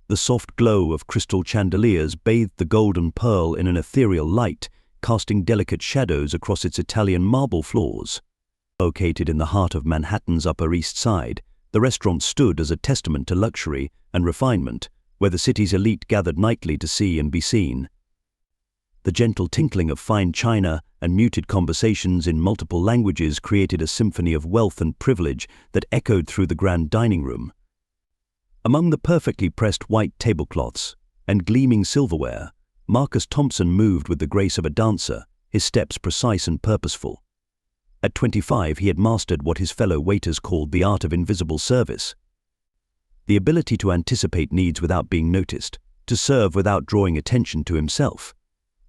The soft glow of crystal chandeliers bathed the golden pearl in an ethereal light, casting delicate shadows across its Italian marble floors. Located in the heart of Manhattan's Upper East Side, the restaurant stood as a testament to luxury and refinement, where the city's elite gathered nightly to see and be seen. The gentle tinkling of fine china and muted conversations in multiple languages created a symphony of wealth and privilege that echoed through the grand dining room. Among the perfectly pressed white tablecloths and gleaming silverware, Marcus Thompson moved with the grace of a dancer, his steps precise and purposeful. At 25, he had mastered what his fellow waiters called the art of invisible service. The ability to anticipate needs without being noticed, to serve without drawing attention to himself.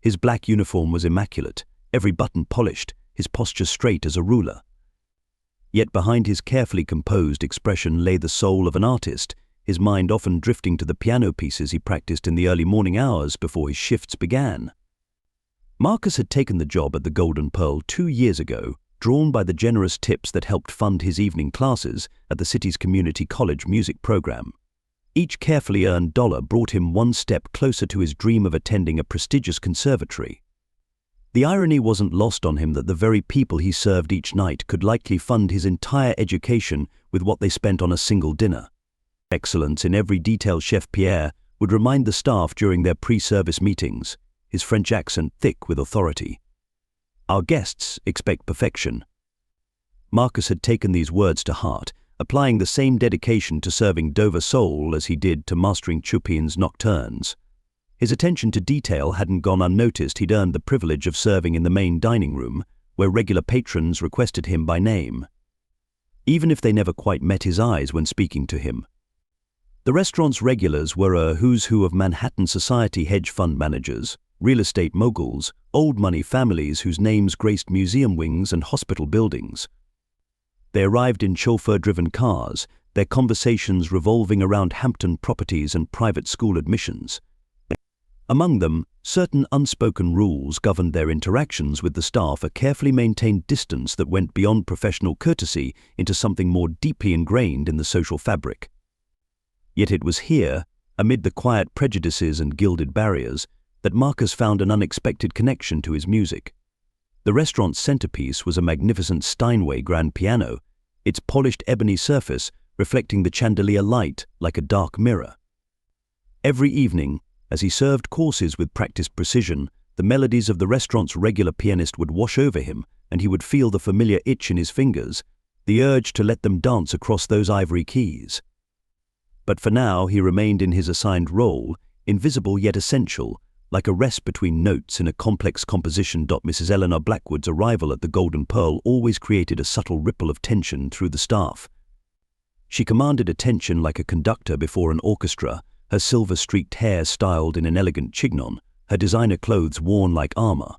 His black uniform was immaculate, every button polished, his posture straight as a ruler. Yet behind his carefully composed expression lay the soul of an artist, his mind often drifting to the piano pieces he practiced in the early morning hours before his shifts began. Marcus had taken the job at the Golden Pearl 2 years ago, drawn by the generous tips that helped fund his evening classes at the city's community college music program. Each carefully earned dollar brought him one step closer to his dream of attending a prestigious conservatory. The irony wasn't lost on him that the very people he served each night could likely fund his entire education with what they spent on a single dinner. Excellence in every detail. Chef Pierre would remind the staff during their pre-service meetings, his French accent thick with authority. Our guests expect perfection. Marcus had taken these words to heart, applying the same dedication to serving Dover Soul as he did to mastering Chopin's nocturnes. His attention to detail hadn't gone unnoticed. He'd earned the privilege of serving in the main dining room, where regular patrons requested him by name, even if they never quite met his eyes when speaking to him. The restaurant's regulars were a who's who of Manhattan society: hedge fund managers, real estate moguls, old money families whose names graced museum wings and hospital buildings. They arrived in chauffeur-driven cars, their conversations revolving around Hampton properties and private school admissions. Among them, certain unspoken rules governed their interactions with the staff, a carefully maintained distance that went beyond professional courtesy into something more deeply ingrained in the social fabric. Yet it was here, amid the quiet prejudices and gilded barriers, that Marcus found an unexpected connection to his music. The restaurant's centerpiece was a magnificent Steinway grand piano, its polished ebony surface reflecting the chandelier light like a dark mirror. Every evening, as he served courses with practiced precision, the melodies of the restaurant's regular pianist would wash over him, and he would feel the familiar itch in his fingers, the urge to let them dance across those ivory keys. But for now he remained in his assigned role, invisible yet essential, like a rest between notes in a complex composition. Mrs. Eleanor Blackwood's arrival at the Golden Pearl always created a subtle ripple of tension through the staff. She commanded attention like a conductor before an orchestra, her silver-streaked hair styled in an elegant chignon, her designer clothes worn like armor.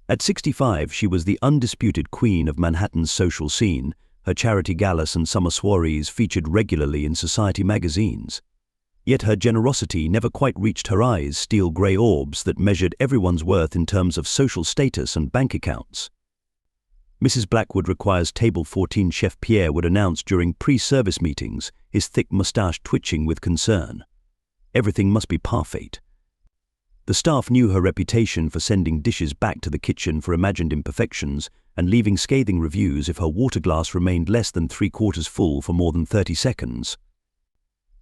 At 65, she was the undisputed queen of Manhattan's social scene. Her charity galas and summer soirees featured regularly in society magazines. Yet her generosity never quite reached her eyes, steel-gray orbs that measured everyone's worth in terms of social status and bank accounts. Mrs. Blackwood requires table 14. Chef Pierre would announce during pre-service meetings, his thick mustache twitching with concern. Everything must be parfait. The staff knew her reputation for sending dishes back to the kitchen for imagined imperfections and leaving scathing reviews if her water glass remained less than 3/4 full for more than 30 seconds.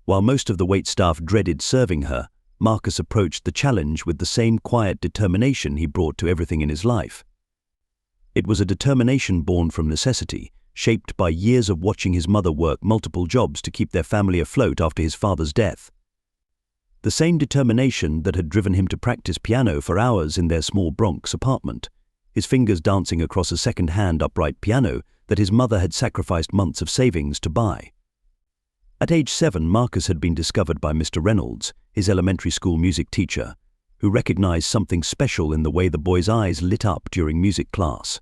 While most of the waitstaff dreaded serving her, Marcus approached the challenge with the same quiet determination he brought to everything in his life. It was a determination born from necessity, shaped by years of watching his mother work multiple jobs to keep their family afloat after his father's death. The same determination that had driven him to practice piano for hours in their small Bronx apartment, his fingers dancing across a second-hand upright piano that his mother had sacrificed months of savings to buy. At age 7, Marcus had been discovered by Mr. Reynolds, his elementary school music teacher, who recognized something special in the way the boy's eyes lit up during music class.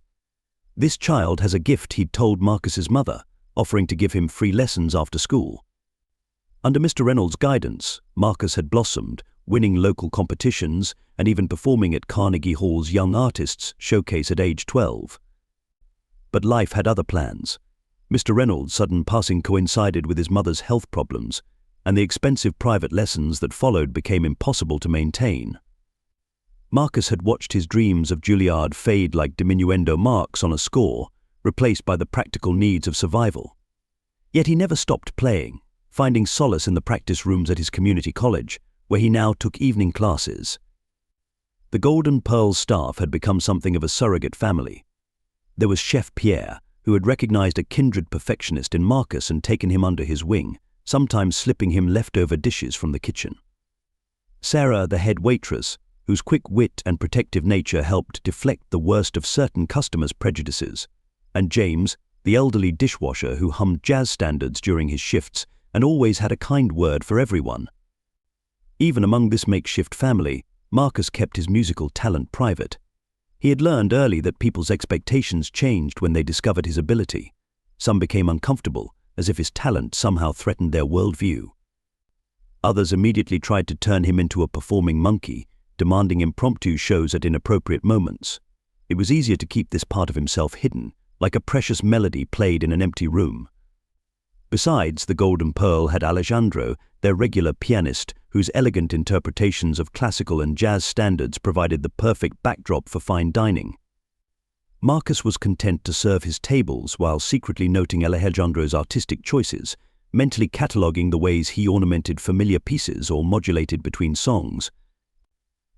"This child has a gift," he'd told Marcus's mother, offering to give him free lessons after school. Under Mr. Reynolds' guidance, Marcus had blossomed, winning local competitions and even performing at Carnegie Hall's Young Artists Showcase at age 12. But life had other plans. Mr. Reynolds' sudden passing coincided with his mother's health problems, and the expensive private lessons that followed became impossible to maintain. Marcus had watched his dreams of Juilliard fade like diminuendo marks on a score, replaced by the practical needs of survival. Yet he never stopped playing, finding solace in the practice rooms at his community college, where he now took evening classes. The Golden Pearl staff had become something of a surrogate family. There was Chef Pierre, who had recognized a kindred perfectionist in Marcus and taken him under his wing, sometimes slipping him leftover dishes from the kitchen. Sarah, the head waitress, whose quick wit and protective nature helped deflect the worst of certain customers' prejudices, and James, the elderly dishwasher who hummed jazz standards during his shifts and always had a kind word for everyone. Even among this makeshift family, Marcus kept his musical talent private. He had learned early that people's expectations changed when they discovered his ability. Some became uncomfortable, as if his talent somehow threatened their worldview. Others immediately tried to turn him into a performing monkey, demanding impromptu shows at inappropriate moments. It was easier to keep this part of himself hidden, like a precious melody played in an empty room. Besides, the Golden Pearl had Alejandro, their regular pianist, whose elegant interpretations of classical and jazz standards provided the perfect backdrop for fine dining. Marcus was content to serve his tables while secretly noting Alejandro's artistic choices, mentally cataloguing the ways he ornamented familiar pieces or modulated between songs.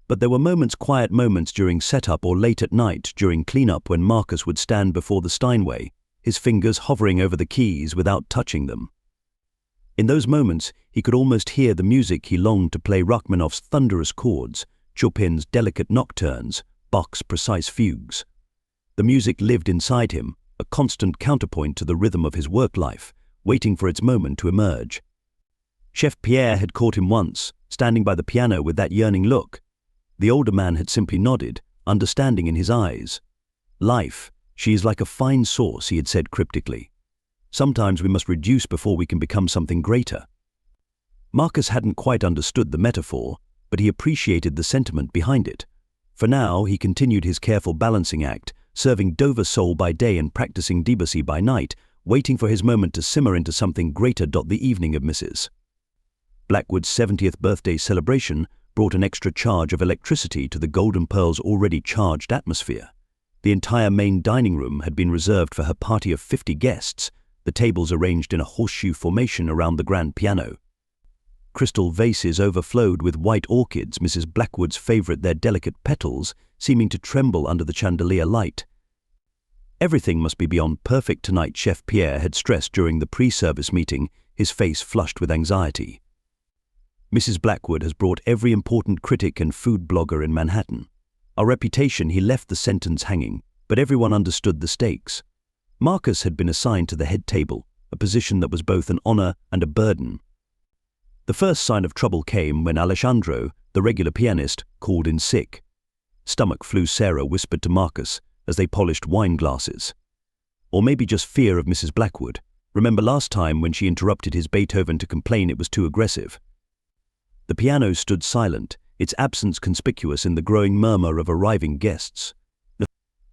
But there were quiet moments during setup or late at night during cleanup when Marcus would stand before the Steinway, his fingers hovering over the keys without touching them. In those moments, he could almost hear the music he longed to play: Rachmaninoff's thunderous chords, Chopin's delicate nocturnes, Bach's precise fugues. The music lived inside him, a constant counterpoint to the rhythm of his work life, waiting for its moment to emerge. Chef Pierre had caught him once, standing by the piano with that yearning look. The older man had simply nodded, understanding in his eyes. "Life, she is like a fine sauce," he had said cryptically. "Sometimes we must reduce before we can become something greater." Marcus hadn't quite understood the metaphor, but he appreciated the sentiment behind it. For now, he continued his careful balancing act, serving Dover sole by day and practicing Debussy by night, waiting for his moment to simmer into something greater. The evening of Mrs. Blackwood's 70th birthday celebration brought an extra charge of electricity to the Golden Pearl's already charged atmosphere. The entire main dining room had been reserved for her party of 50 guests, the tables arranged in a horseshoe formation around the grand piano. Crystal vases overflowed with white orchids, Mrs. Blackwood's favorite, their delicate petals seeming to tremble under the chandelier light. Everything must be beyond perfect tonight, Chef Pierre had stressed during the pre-service meeting, his face flushed with anxiety. Mrs. Blackwood has brought every important critic and food blogger in Manhattan. Our reputation, he left the sentence hanging, but everyone understood the stakes. Marcus had been assigned to the head table, a position that was both an honor and a burden. The first sign of trouble came when Alejandro, the regular pianist, called in sick. "Stomach flu," Sarah whispered to Marcus as they polished wine glasses. Or maybe just fear of Mrs. Blackwood. Remember last time when she interrupted his Beethoven to complain it was too aggressive? The piano stood silent, its absence conspicuous in the growing murmur of arriving guests.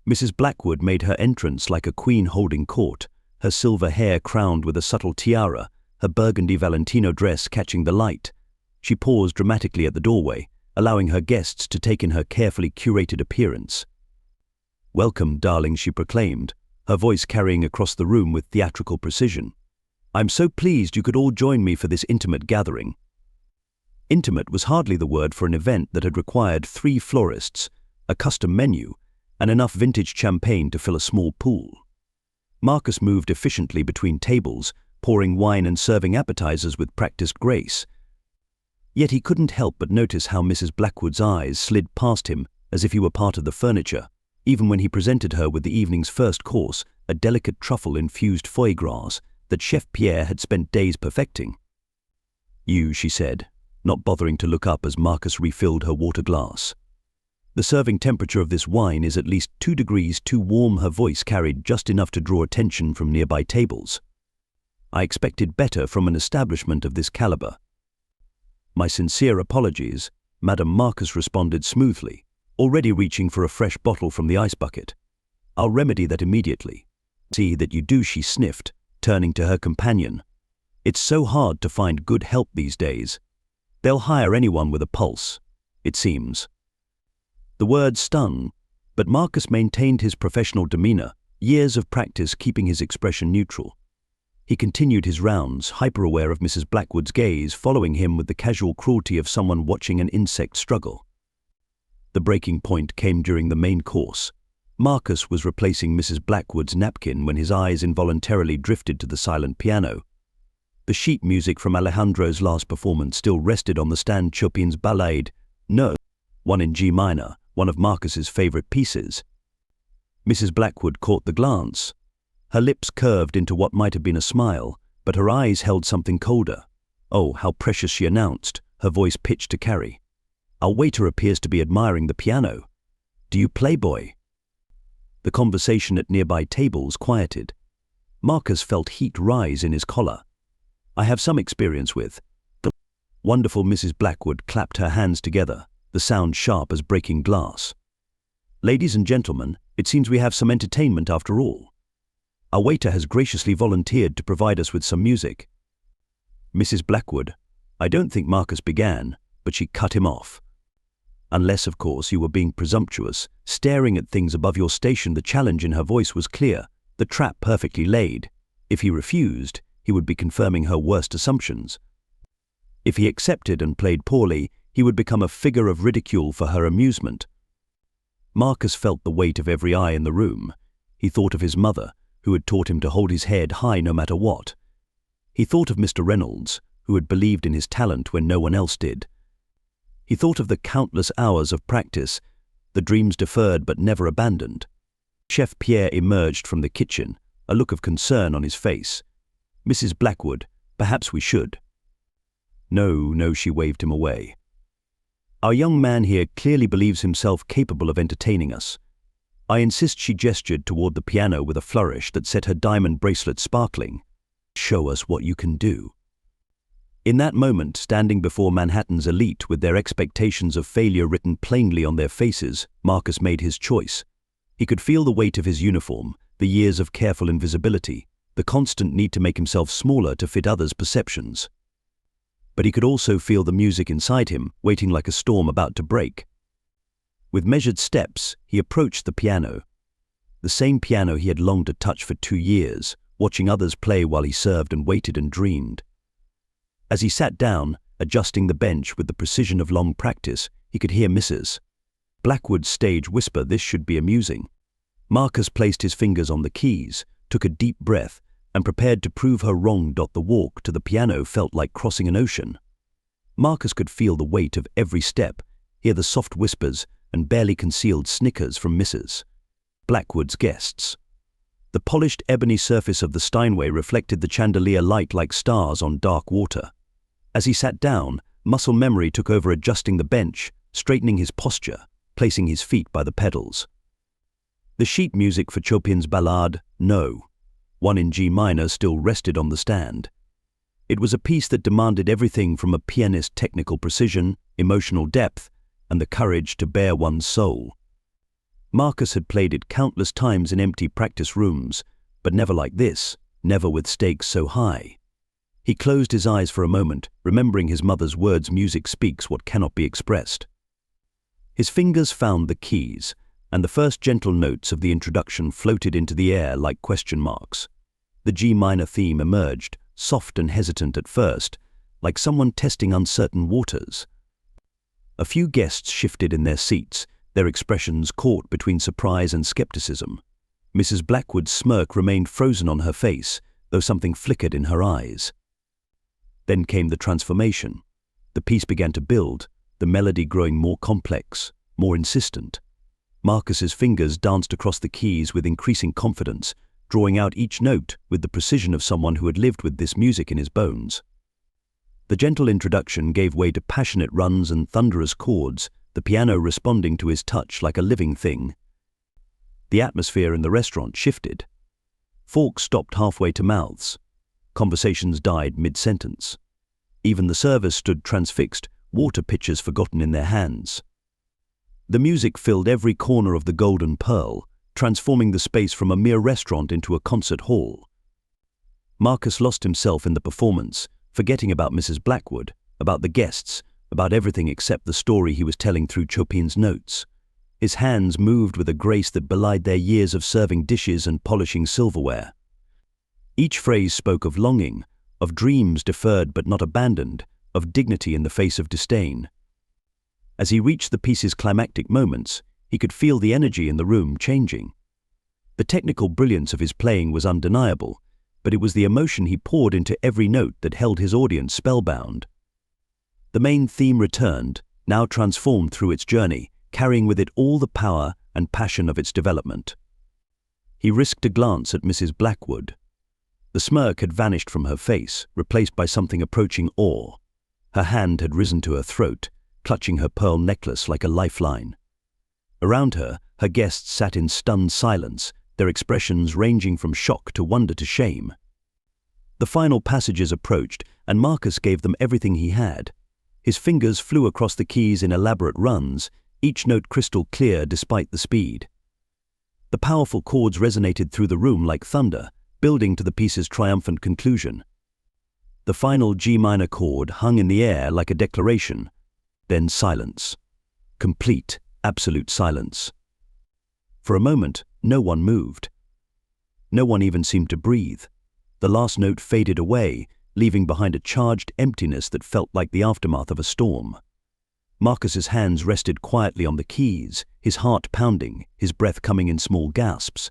Mrs. Blackwood made her entrance like a queen holding court, her silver hair crowned with a subtle tiara, her burgundy Valentino dress catching the light. She paused dramatically at the doorway, allowing her guests to take in her carefully curated appearance. "Welcome, darling," she proclaimed, her voice carrying across the room with theatrical precision. "I'm so pleased you could all join me for this intimate gathering." Intimate was hardly the word for an event that had required 3 florists, a custom menu, and enough vintage champagne to fill a small pool. Marcus moved efficiently between tables, pouring wine and serving appetizers with practiced grace. Yet he couldn't help but notice how Mrs. Blackwood's eyes slid past him as if he were part of the furniture, even when he presented her with the evening's first course, a delicate truffle-infused foie gras that Chef Pierre had spent days perfecting. "You," she said, not bothering to look up as Marcus refilled her water glass. "The serving temperature of this wine is at least 2 degrees too warm." Her voice carried just enough to draw attention from nearby tables. "I expected better from an establishment of this caliber." "My sincere apologies," Madame Marcus responded smoothly, already reaching for a fresh bottle from the ice bucket. "I'll remedy that immediately." "See that you do," she sniffed, turning to her companion. It's so hard to find good help these days. They'll hire anyone with a pulse, it seems. The words stung, but Marcus maintained his professional demeanor, years of practice keeping his expression neutral. He continued his rounds, hyper-aware of Mrs. Blackwood's gaze, following him with the casual cruelty of someone watching an insect struggle. The breaking point came during the main course. Marcus was replacing Mrs. Blackwood's napkin when his eyes involuntarily drifted to the silent piano. The sheet music from Alejandro's last performance still rested on the stand. Chopin's Ballade, No. 1 in G minor, one of Marcus's favorite pieces. Mrs. Blackwood caught the glance. Her lips curved into what might have been a smile, but her eyes held something colder. "Oh, how precious," she announced, her voice pitched to carry. "Our waiter appears to be admiring the piano. Do you play, boy?" The conversation at nearby tables quieted. Marcus felt heat rise in his collar. "I have some experience with." The wonderful Mrs. Blackwood clapped her hands together, the sound sharp as breaking glass. "Ladies and gentlemen, it seems we have some entertainment after all. Our waiter has graciously volunteered to provide us with some music." Mrs. Blackwood, I don't think Marcus began, but she cut him off. "Unless, of course, you were being presumptuous, staring at things above your station." The challenge in her voice was clear, the trap perfectly laid. If he refused, he would be confirming her worst assumptions. If he accepted and played poorly, he would become a figure of ridicule for her amusement. Marcus felt the weight of every eye in the room. He thought of his mother, who had taught him to hold his head high no matter what. He thought of Mr. Reynolds, who had believed in his talent when no one else did. He thought of the countless hours of practice, the dreams deferred but never abandoned. Chef Pierre emerged from the kitchen, a look of concern on his face. "Mrs. Blackwood, perhaps we should." No, she waved him away. "Our young man here clearly believes himself capable of entertaining us. I insist." She gestured toward the piano with a flourish that set her diamond bracelet sparkling. "Show us what you can do." In that moment, standing before Manhattan's elite with their expectations of failure written plainly on their faces, Marcus made his choice. He could feel the weight of his uniform, the years of careful invisibility, the constant need to make himself smaller to fit others' perceptions. But he could also feel the music inside him, waiting like a storm about to break. With measured steps, he approached the piano. The same piano he had longed to touch for 2 years, watching others play while he served and waited and dreamed. As he sat down, adjusting the bench with the precision of long practice, he could hear Mrs. Blackwood's stage whisper, "This should be amusing." Marcus placed his fingers on the keys, took a deep breath, and prepared to prove her wrong. The walk to the piano felt like crossing an ocean. Marcus could feel the weight of every step, hear the soft whispers and barely concealed snickers from Mrs. Blackwood's guests. The polished ebony surface of the Steinway reflected the chandelier light like stars on dark water. As he sat down, muscle memory took over, adjusting the bench, straightening his posture, placing his feet by the pedals. The sheet music for Chopin's Ballade, No. 1 in G minor, still rested on the stand. It was a piece that demanded everything from a pianist's technical precision, emotional depth, and the courage to bare one's soul. Marcus had played it countless times in empty practice rooms, but never like this, never with stakes so high. He closed his eyes for a moment, remembering his mother's words, "Music speaks what cannot be expressed." His fingers found the keys, and the first gentle notes of the introduction floated into the air like question marks. The G minor theme emerged, soft and hesitant at first, like someone testing uncertain waters. A few guests shifted in their seats, their expressions caught between surprise and skepticism. Mrs. Blackwood's smirk remained frozen on her face, though something flickered in her eyes. Then came the transformation. The piece began to build, the melody growing more complex, more insistent. Marcus's fingers danced across the keys with increasing confidence, drawing out each note with the precision of someone who had lived with this music in his bones. The gentle introduction gave way to passionate runs and thunderous chords, the piano responding to his touch like a living thing. The atmosphere in the restaurant shifted. Forks stopped halfway to mouths. Conversations died mid-sentence. Even the servers stood transfixed, water pitchers forgotten in their hands. The music filled every corner of the Golden Pearl, transforming the space from a mere restaurant into a concert hall. Marcus lost himself in the performance, forgetting about Mrs. Blackwood, about the guests, about everything except the story he was telling through Chopin's notes. His hands moved with a grace that belied their years of serving dishes and polishing silverware. Each phrase spoke of longing, of dreams deferred but not abandoned, of dignity in the face of disdain. As he reached the piece's climactic moments, he could feel the energy in the room changing. The technical brilliance of his playing was undeniable, but it was the emotion he poured into every note that held his audience spellbound. The main theme returned, now transformed through its journey, carrying with it all the power and passion of its development. He risked a glance at Mrs. Blackwood. The smirk had vanished from her face, replaced by something approaching awe. Her hand had risen to her throat, clutching her pearl necklace like a lifeline. Around her, her guests sat in stunned silence, their expressions ranging from shock to wonder to shame. The final passages approached, and Marcus gave them everything he had. His fingers flew across the keys in elaborate runs, each note crystal clear despite the speed. The powerful chords resonated through the room like thunder, building to the piece's triumphant conclusion. The final G minor chord hung in the air like a declaration. Then silence. Complete, absolute silence. For a moment, no one moved. No one even seemed to breathe. The last note faded away, leaving behind a charged emptiness that felt like the aftermath of a storm. Marcus's hands rested quietly on the keys, his heart pounding, his breath coming in small gasps.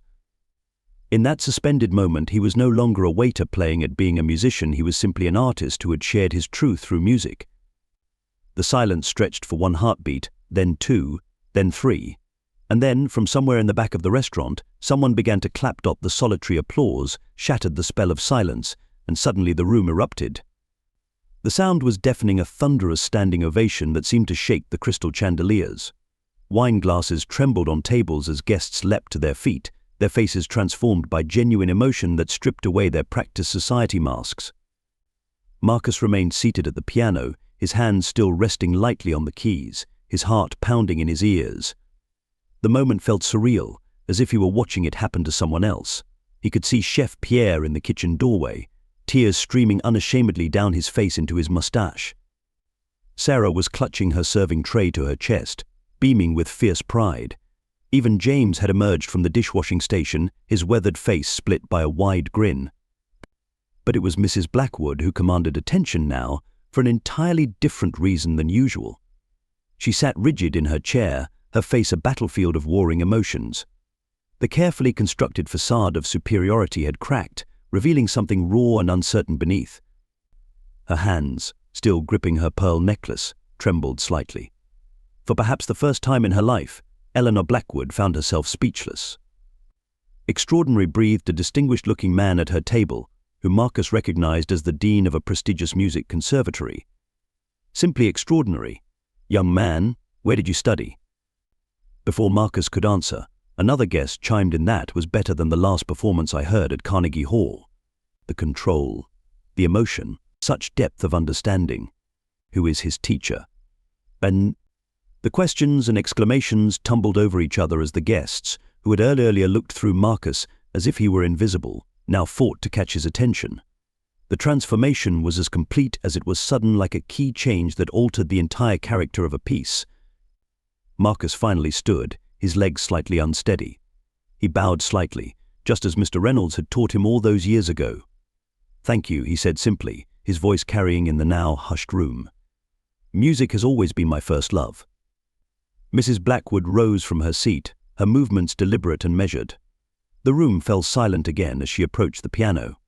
In that suspended moment, he was no longer a waiter playing at being a musician, he was simply an artist who had shared his truth through music. The silence stretched for one heartbeat, then two, then three. And then, from somewhere in the back of the restaurant, someone began to clap. The solitary applause shattered the spell of silence, and suddenly the room erupted. The sound was deafening, a thunderous standing ovation that seemed to shake the crystal chandeliers. Wine glasses trembled on tables as guests leapt to their feet, their faces transformed by genuine emotion that stripped away their practiced society masks. Marcus remained seated at the piano, his hands still resting lightly on the keys, his heart pounding in his ears. The moment felt surreal, as if he were watching it happen to someone else. He could see Chef Pierre in the kitchen doorway, tears streaming unashamedly down his face into his mustache. Sarah was clutching her serving tray to her chest, beaming with fierce pride. Even James had emerged from the dishwashing station, his weathered face split by a wide grin. But it was Mrs. Blackwood who commanded attention now, for an entirely different reason than usual. She sat rigid in her chair, her face a battlefield of warring emotions. The carefully constructed facade of superiority had cracked, revealing something raw and uncertain beneath. Her hands, still gripping her pearl necklace, trembled slightly. For perhaps the first time in her life, Eleanor Blackwood found herself speechless. Extraordinary breathed a distinguished-looking man at her table, whom Marcus recognized as the dean of a prestigious music conservatory. Simply extraordinary. "Young man, where did you study?" Before Marcus could answer, another guest chimed in. "That was better than the last performance I heard at Carnegie Hall. The control, the emotion, such depth of understanding. Who is his teacher?" And the questions and exclamations tumbled over each other as the guests, who had earlier looked through Marcus as if he were invisible, now fought to catch his attention. The transformation was as complete as it was sudden, like a key change that altered the entire character of a piece. Marcus finally stood, his legs slightly unsteady. He bowed slightly, just as Mr. Reynolds had taught him all those years ago. "Thank you," he said simply, his voice carrying in the now hushed room. "Music has always been my first love." Mrs. Blackwood rose from her seat, her movements deliberate and measured. The room fell silent again as she approached the piano.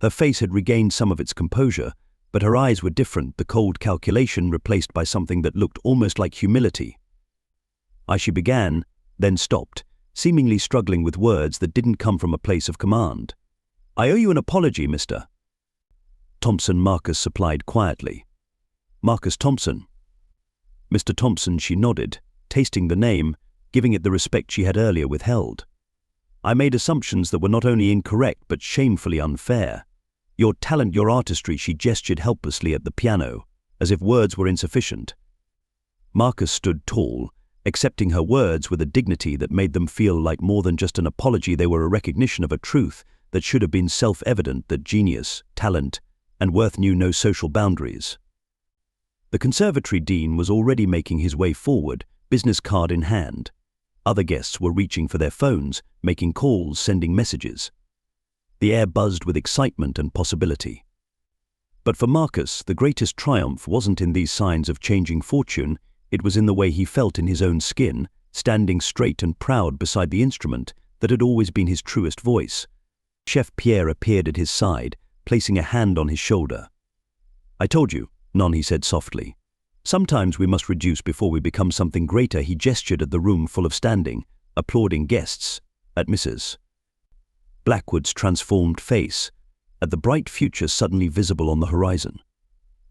Her face had regained some of its composure, but her eyes were different, the cold calculation replaced by something that looked almost like humility. She began, then stopped, seemingly struggling with words that didn't come from a place of command. "I owe you an apology, Mr. Thompson," Marcus supplied quietly. "Marcus Thompson." "Mr. Thompson," she nodded, tasting the name, giving it the respect she had earlier withheld. "I made assumptions that were not only incorrect but shamefully unfair. Your talent, your artistry," she gestured helplessly at the piano, as if words were insufficient. Marcus stood tall, accepting her words with a dignity that made them feel like more than just an apology. They were a recognition of a truth that should have been self-evident that genius, talent, and worth knew no social boundaries. The conservatory dean was already making his way forward, business card in hand. Other guests were reaching for their phones, making calls, sending messages. The air buzzed with excitement and possibility. But for Marcus, the greatest triumph wasn't in these signs of changing fortune, it was in the way he felt in his own skin, standing straight and proud beside the instrument that had always been his truest voice. Chef Pierre appeared at his side, placing a hand on his shoulder. "I told you," Non he said softly. "Sometimes we must reduce before we become something greater." He gestured at the room full of standing, applauding guests, at Mrs. Blackwood's transformed face, at the bright future suddenly visible on the horizon.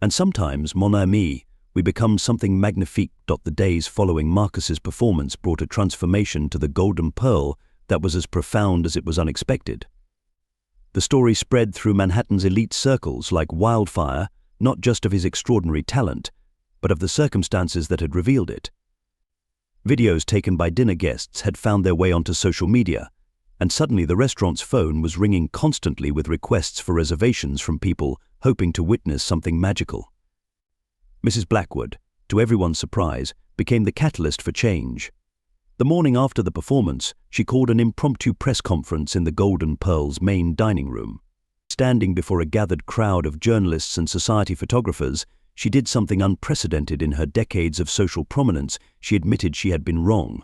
"And sometimes, mon ami, we become something magnifique." The days following Marcus's performance brought a transformation to the Golden Pearl that was as profound as it was unexpected. The story spread through Manhattan's elite circles like wildfire, not just of his extraordinary talent, but of the circumstances that had revealed it. Videos taken by dinner guests had found their way onto social media, and suddenly the restaurant's phone was ringing constantly with requests for reservations from people hoping to witness something magical. Mrs. Blackwood, to everyone's surprise, became the catalyst for change. The morning after the performance, she called an impromptu press conference in the Golden Pearl's main dining room. Standing before a gathered crowd of journalists and society photographers, she did something unprecedented in her decades of social prominence. She admitted she had been wrong.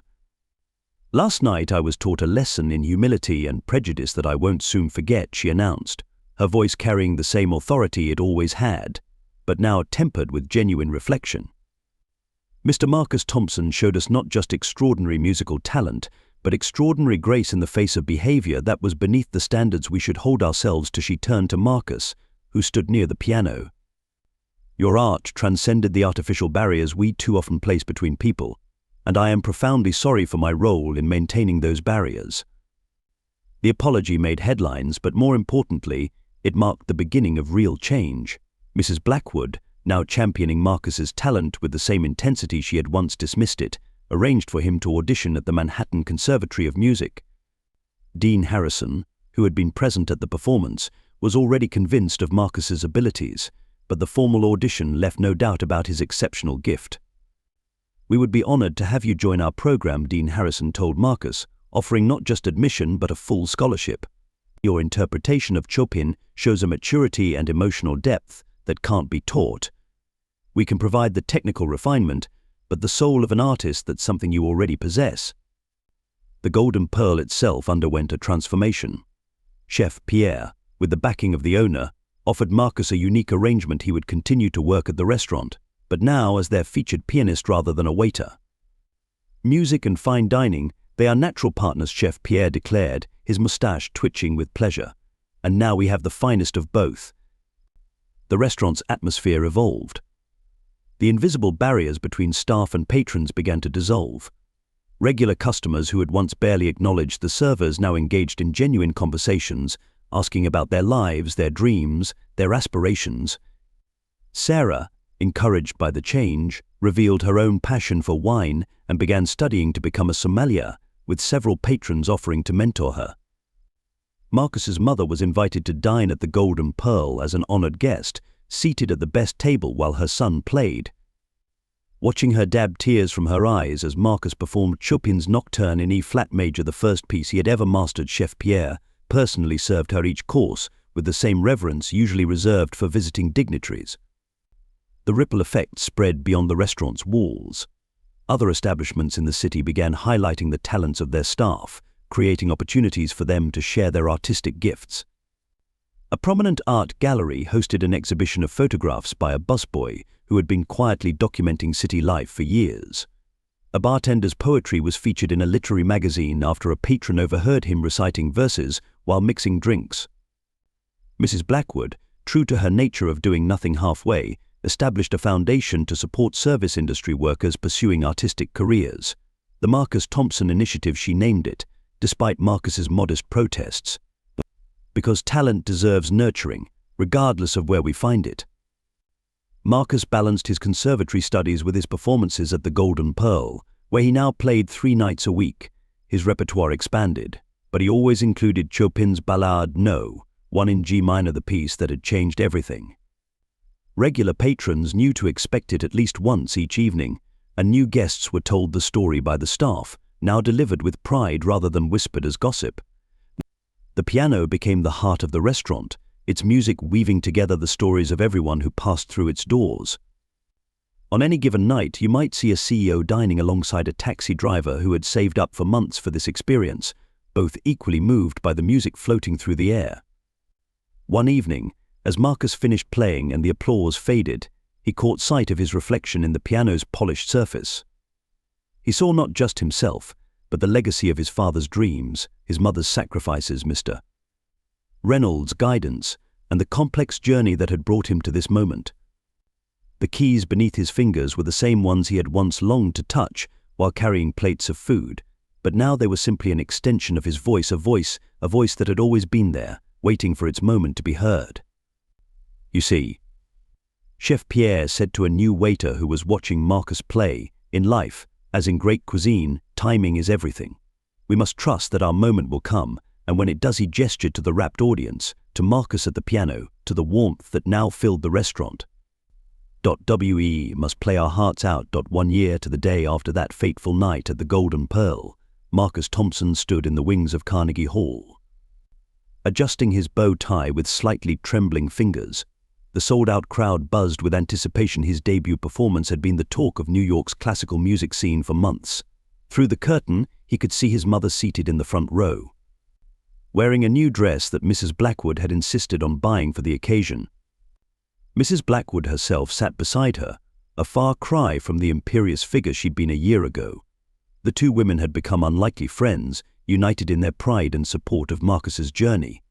"Last night I was taught a lesson in humility and prejudice that I won't soon forget," she announced, her voice carrying the same authority it always had, but now tempered with genuine reflection. "Mr. Marcus Thompson showed us not just extraordinary musical talent, but extraordinary grace in the face of behavior that was beneath the standards we should hold ourselves to." She turned to Marcus, who stood near the piano. "Your art transcended the artificial barriers we too often place between people, and I am profoundly sorry for my role in maintaining those barriers." The apology made headlines, but more importantly, it marked the beginning of real change. Mrs. Blackwood, now championing Marcus's talent with the same intensity she had once dismissed it, arranged for him to audition at the Manhattan Conservatory of Music. Dean Harrison, who had been present at the performance, was already convinced of Marcus's abilities, but the formal audition left no doubt about his exceptional gift. "We would be honored to have you join our program," Dean Harrison told Marcus, offering not just admission but a full scholarship. "Your interpretation of Chopin shows a maturity and emotional depth that can't be taught. We can provide the technical refinement, but the soul of an artist, that's something you already possess." The Golden Pearl itself underwent a transformation. Chef Pierre, with the backing of the owner, offered Marcus a unique arrangement. He would continue to work at the restaurant, but now as their featured pianist rather than a waiter. "Music and fine dining, they are natural partners," Chef Pierre declared, his mustache twitching with pleasure. "And now we have the finest of both." The restaurant's atmosphere evolved. The invisible barriers between staff and patrons began to dissolve. Regular customers who had once barely acknowledged the servers now engaged in genuine conversations, asking about their lives, their dreams, their aspirations. Sarah, encouraged by the change, revealed her own passion for wine and began studying to become a sommelier, with several patrons offering to mentor her. Marcus's mother was invited to dine at the Golden Pearl as an honored guest, seated at the best table while her son played. Watching her dab tears from her eyes as Marcus performed Chopin's Nocturne in E-flat major, the first piece he had ever mastered, Chef Pierre personally served her each course with the same reverence usually reserved for visiting dignitaries. The ripple effect spread beyond the restaurant's walls. Other establishments in the city began highlighting the talents of their staff, creating opportunities for them to share their artistic gifts. A prominent art gallery hosted an exhibition of photographs by a busboy who had been quietly documenting city life for years. A bartender's poetry was featured in a literary magazine after a patron overheard him reciting verses while mixing drinks. Mrs. Blackwood, true to her nature of doing nothing halfway, established a foundation to support service industry workers pursuing artistic careers. The Marcus Thompson Initiative, she named it, despite Marcus's modest protests. Because talent deserves nurturing, regardless of where we find it. Marcus balanced his conservatory studies with his performances at the Golden Pearl, where he now played 3 nights a week. His repertoire expanded, but he always included Chopin's Ballade No. 1 in G minor, the piece that had changed everything. Regular patrons knew to expect it at least once each evening, and new guests were told the story by the staff, now delivered with pride rather than whispered as gossip. The piano became the heart of the restaurant, its music weaving together the stories of everyone who passed through its doors. On any given night, you might see a CEO dining alongside a taxi driver who had saved up for months for this experience, both equally moved by the music floating through the air. One evening, as Marcus finished playing and the applause faded, he caught sight of his reflection in the piano's polished surface. He saw not just himself, but the legacy of his father's dreams, his mother's sacrifices, Mr. Reynolds' guidance, and the complex journey that had brought him to this moment. The keys beneath his fingers were the same ones he had once longed to touch while carrying plates of food, but now they were simply an extension of his voice, a voice that had always been there, waiting for its moment to be heard. You see, Chef Pierre said to a new waiter who was watching Marcus play, in life, as in great cuisine, timing is everything. We must trust that our moment will come, and when it does, he gestured to the rapt audience, to Marcus at the piano, to the warmth that now filled the restaurant. We must play our hearts out. 1 year to the day after that fateful night at the Golden Pearl, Marcus Thompson stood in the wings of Carnegie Hall. Adjusting his bow tie with slightly trembling fingers, the sold-out crowd buzzed with anticipation. His debut performance had been the talk of New York's classical music scene for months. Through the curtain, he could see his mother seated in the front row, wearing a new dress that Mrs. Blackwood had insisted on buying for the occasion. Mrs. Blackwood herself sat beside her, a far cry from the imperious figure she'd been a year ago. The two women had become unlikely friends, united in their pride and support of Marcus's journey.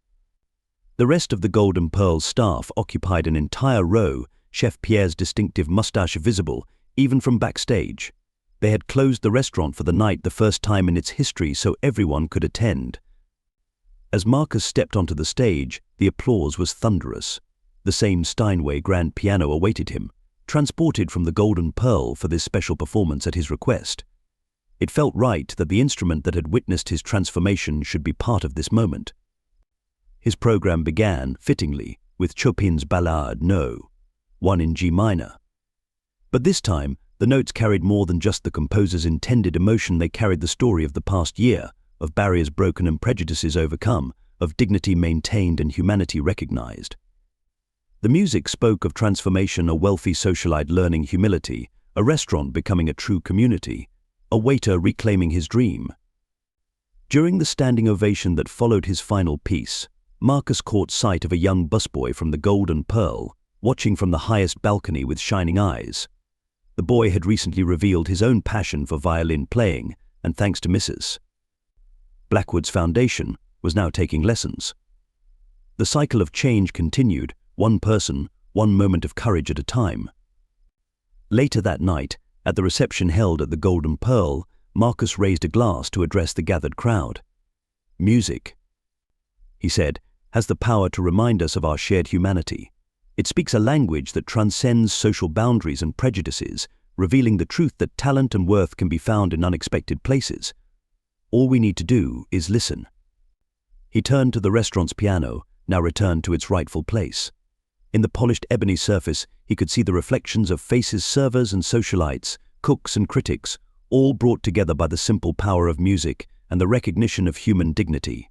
The rest of the Golden Pearl staff occupied an entire row, Chef Pierre's distinctive mustache visible, even from backstage. They had closed the restaurant for the night, the first time in its history, so everyone could attend. As Marcus stepped onto the stage, the applause was thunderous. The same Steinway grand piano awaited him, transported from the Golden Pearl for this special performance at his request. It felt right that the instrument that had witnessed his transformation should be part of this moment. His program began, fittingly, with Chopin's Ballade No. 1 in G minor. But this time, the notes carried more than just the composer's intended emotion. They carried the story of the past year, of barriers broken and prejudices overcome, of dignity maintained and humanity recognized. The music spoke of transformation, a wealthy socialite learning humility, a restaurant becoming a true community, a waiter reclaiming his dream. During the standing ovation that followed his final piece, Marcus caught sight of a young busboy from the Golden Pearl, watching from the highest balcony with shining eyes. The boy had recently revealed his own passion for violin playing, and thanks to Mrs. Blackwood's foundation, was now taking lessons. The cycle of change continued, one person, one moment of courage at a time. Later that night, at the reception held at the Golden Pearl, Marcus raised a glass to address the gathered crowd. Music, he said, has the power to remind us of our shared humanity. It speaks a language that transcends social boundaries and prejudices, revealing the truth that talent and worth can be found in unexpected places. All we need to do is listen. He turned to the restaurant's piano, now returned to its rightful place. In the polished ebony surface, he could see the reflections of faces, servers and socialites, cooks and critics, all brought together by the simple power of music and the recognition of human dignity.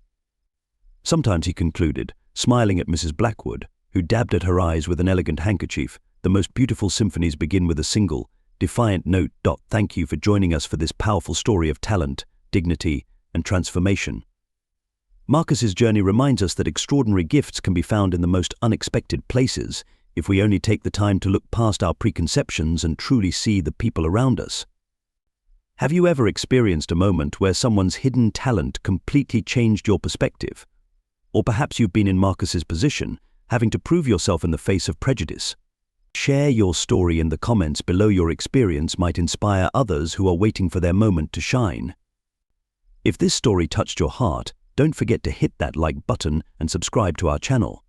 Sometimes, he concluded, smiling at Mrs. Blackwood, who dabbed at her eyes with an elegant handkerchief, the most beautiful symphonies begin with a single, defiant note. Thank you for joining us for this powerful story of talent, dignity, and transformation. Marcus's journey reminds us that extraordinary gifts can be found in the most unexpected places if we only take the time to look past our preconceptions and truly see the people around us. Have you ever experienced a moment where someone's hidden talent completely changed your perspective? Or perhaps you've been in Marcus's position, having to prove yourself in the face of prejudice. Share your story in the comments below. Your experience might inspire others who are waiting for their moment to shine. If this story touched your heart, don't forget to hit that like button and subscribe to our channel.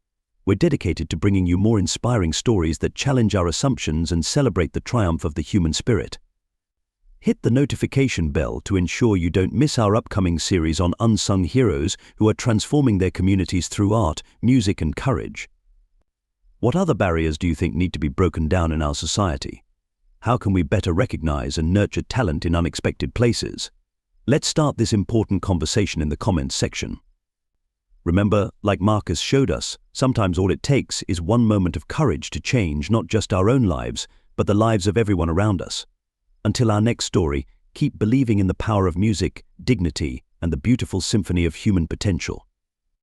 We're dedicated to bringing you more inspiring stories that challenge our assumptions and celebrate the triumph of the human spirit. Hit the notification bell to ensure you don't miss our upcoming series on unsung heroes who are transforming their communities through art, music, and courage. What other barriers do you think need to be broken down in our society? How can we better recognize and nurture talent in unexpected places? Let's start this important conversation in the comments section. Remember, like Marcus showed us, sometimes all it takes is one moment of courage to change not just our own lives, but the lives of everyone around us. Until our next story, keep believing in the power of music, dignity, and the beautiful symphony of human potential.